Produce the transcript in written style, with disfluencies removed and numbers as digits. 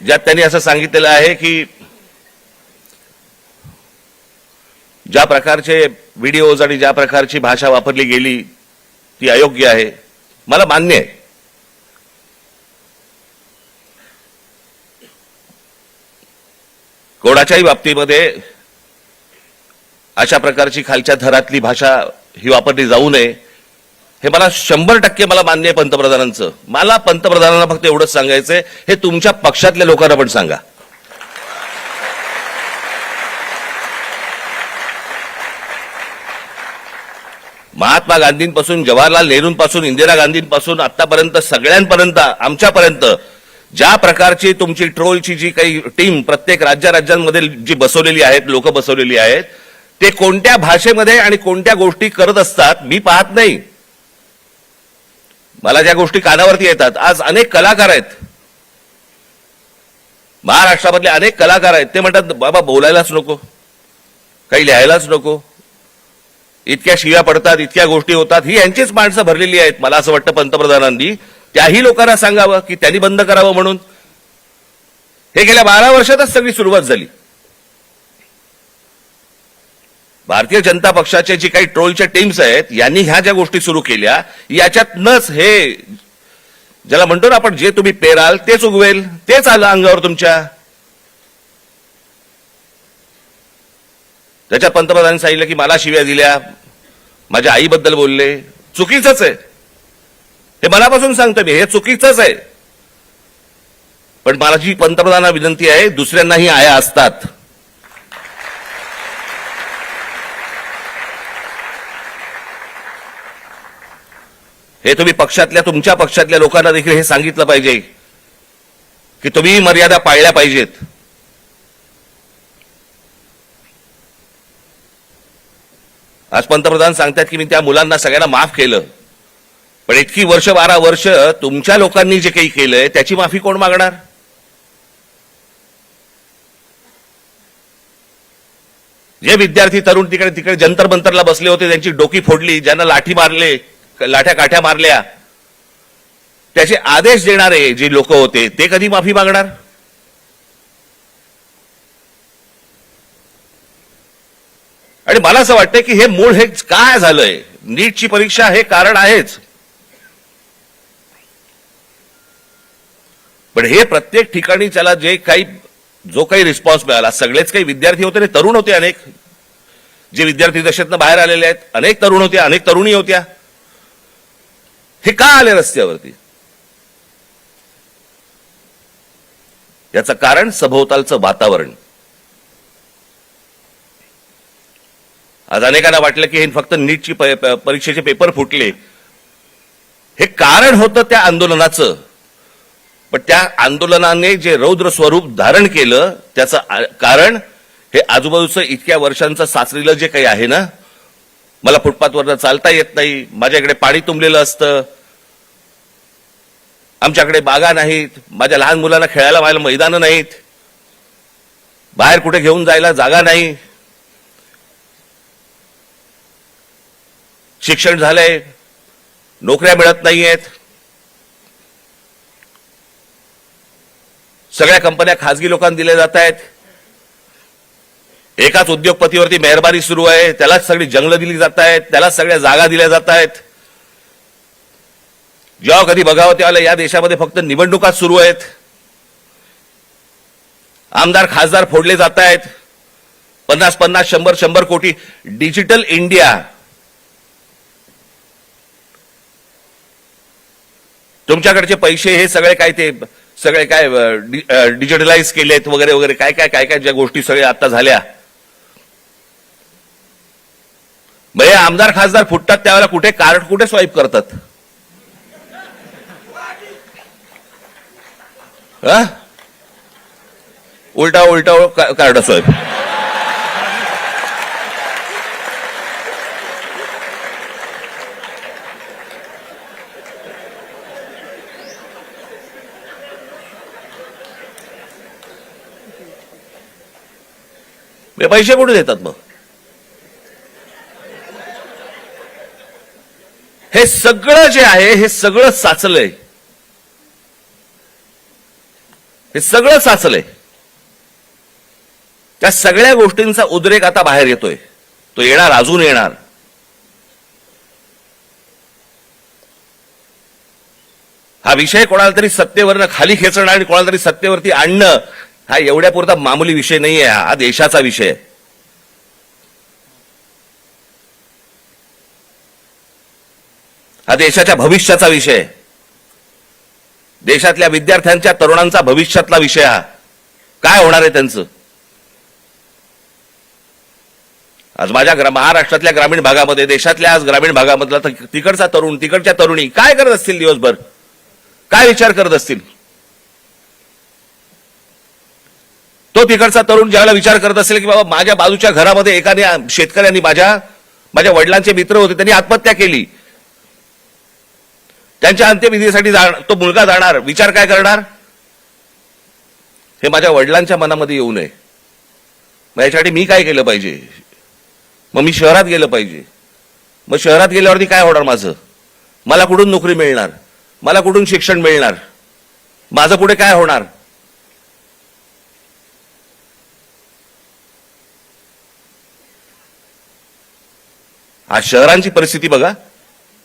ज्यात त्यांनी असं सांगितलेलं आहे की ज्या प्रकारचे व्हिडिओज आणि ज्या प्रकारची भाषा वापरली गेली ती अयोग्य आहे. मला मान्य आहे. कोणाच्याही बाबतीमध्ये अशा प्रकारची खालच्या थरातली भाषा ही वापरली जाऊ नये हे मला 100% मला मान्य आहे पंतप्रधानांचं. मला पंतप्रधानांना फक्त एवढंच सांगायचंय, हे तुमच्या पक्षातल्या लोकांना पण सांगा. महात्मा गांधींपासून जवाहरलाल नेहरूंपासून इंदिरा गांधींपासून आतापर्यंत सगळ्यांपर्यंत आमच्यापर्यंत ज्या प्रकारची तुमची ट्रोलची जी काही टीम प्रत्येक राज्यांमध्ये जी बसवलेली आहेत, लोक बसवलेली आहेत, ते कोणत्या भाषेमध्ये आणि कोणत्या गोष्टी करत असतात मी पाहत नाही. मला ज्या गोष्टी कानावरती येतात, आज अनेक कलाकार आहेत महाराष्ट्रामधले, अनेक कलाकार आहेत, ते म्हणतात बाबा बोलायलाच नको, काही लिहायलाच नको, इतक्या शिव्या पडतात, इतक्या गोष्टी होतात. ही यांचीच माणसं भरलेली आहेत. मला असं वाटतं पंतप्रधानांनी त्याही लोकांना सांगावं की त्यांनी बंद करावं म्हणून. हे गेल्या 12 वर्षातच सगळी सुरुवात झाली. भारतीय जनता पक्षाचे जी काही ट्रोलच्या टीम्स आहेत यांनी ह्या ज्या गोष्टी सुरू केल्या, याच्यातनच हे ज्याला म्हणतो ना आपण, जे तुम्ही पेराल तेच उगवेल, तेच आलं अंगावर तुमच्या. त्याच्यात पंतप्रधानांनी सांगितलं की मला शिव्या दिल्या, माझ्या आईबद्दल बोलले. चुकीचंच आहे, हे मनापासून सांगतो मी, हे चुकीचंच आहे. पण माझी पंतप्रधानांना विनंती आहे, दुसऱ्यांनाही आया असतात. हे तुम्ही पक्षातल्या, तुमच्या पक्षातल्या लोकांना देखील हे सांगितलं पाहिजे की तुम्ही मर्यादा पाळल्या पाहिजेत. आज पंतप्रधान सांगतात की मी त्या मुलांना सगळ्यांना माफ केलं, पण इतकी वर्ष 12 वर्ष तुमच्या लोकांनी जे काही केलंय त्याची माफी कोण मागणार? जे विद्यार्थी तरुण तिकडे जंतर मंतरला बसले होते, त्यांची डोकी फोडली, ज्यांना लाठी मारले, लाठ्या काठ्या मारल्या, त्याचे आदेश देणारे जे लोक होते ते कधी माफी मागणार? आणि मला असं वाटतं की हे मूळ हे काय झालंय, नीटची परीक्षा हे कारण आहेच, पण हे प्रत्येक ठिकाणी त्याला जो काही रिस्पॉन्स मिळाला, सगळेच काही विद्यार्थी होते, ते तरुण होते, अनेक जे विद्यार्थी दशेतनं बाहेर आलेले आहेत, अनेक तरुण होते, अनेक तरुणी होत्या. हे का आले रस्त्यावरती? याचं कारण सभोवतालचं वातावरण. आज अनेकांना वाटलं की हे फक्त नीटची परीक्षेचे पेपर फुटले, हे कारण होतं त्या आंदोलनाचं. पण त्या आंदोलनाने जे रौद्र स्वरूप धारण केलं त्याचं कारण हे आजूबाजूचं इतक्या वर्षांचं साचलेलं जे काही आहे ना, मला फुटपाथवरनं चालता येत नाही, माझ्याकडे पाणी तुंबलेलं असतं, आमच्याकडे बागा नाहीत, माझ्या लहान मुलांना खेळायला व्हायला मैदानं नाहीत, बाहेर कुठे घेऊन जायला जागा नाही, शिक्षण झालंय, नोकऱ्या मिळत नाहीयेत, सगळ्या कंपन्या खासगी लोकांना दिल्या जात आहेत, एकाच उद्योगपतीवरती मेहरबानी सुरू आहे, त्यालाच सगळी जंगलं दिली जात आहेत, त्यालाच सगळ्या जागा दिल्या जात आहेत. जेव्हा कधी बघावं त्यावेळेला या देशामध्ये फक्त निवडणुका सुरू आहेत, आमदार खासदार फोडले जात आहेत, 50-50, 100-100 कोटी. डिजिटल इंडिया, तुमच्याकडचे पैसे हे सगळे काय, ते सगळे काय डिजिटलाइज केलेत वगैरे वगैरे, काय काय काय काय ज्या गोष्टी सगळ्या आता झाल्या. म्हणजे आमदार खासदार फुटतात त्यावेळेला कुठे कार्ड कुठे स्वाईप करतात? उलटा उलटा कार्ड स्वाईप. पैसे कुठे देतात मग? हे सगळं जे आहे हे सगळं साचलंय, हे सगळं साचलंय. त्या सगळ्या गोष्टींचा उद्रेक आता बाहेर येतोय. तो येणार, अजून येणार. हा विषय कोणाला तरी सत्तेवरनं खाली खेचणं आणि कोणाला तरी सत्तेवरती आणणं हा एवढ्या पुरता मामूली विषय नाहीये. हा देशाचा विषय आहे. हा देशाच्या भविष्याचा विषय आहे. देशातल्या विद्यार्थ्यांच्या, तरुणांचा भविष्यातला विषय हा. काय होणार आहे त्यांचं? आज माझ्या महाराष्ट्रातल्या ग्रामीण भागामध्ये, देशातल्या आज ग्रामीण भागामधला तिकडचा तरुण, तिकडच्या तरुणी काय करत असतील दिवसभर? काय विचार करत असतील? तो तिकडचा तरुण ज्यावेळेला विचार करत असेल की बाबा माझ्या बाजूच्या घरामध्ये एकाने, शेतकऱ्यांनी, माझ्या वडिलांचे मित्र होते, त्यांनी आत्महत्या केली, त्यांच्या अंत्यविधीसाठी तो मुलगा जाणार, विचार काय करणार? हे माझ्या वडिलांच्या मनामध्ये येऊ नये. मग याच्यासाठी मी काय केलं पाहिजे? मग मी शहरात गेलं पाहिजे. मग शहरात गेल्यावरती काय होणार माझं? मला कुठून नोकरी मिळणार? मला कुठून शिक्षण मिळणार? माझं पुढे काय होणार? आज शहरांची परिस्थिती बघा.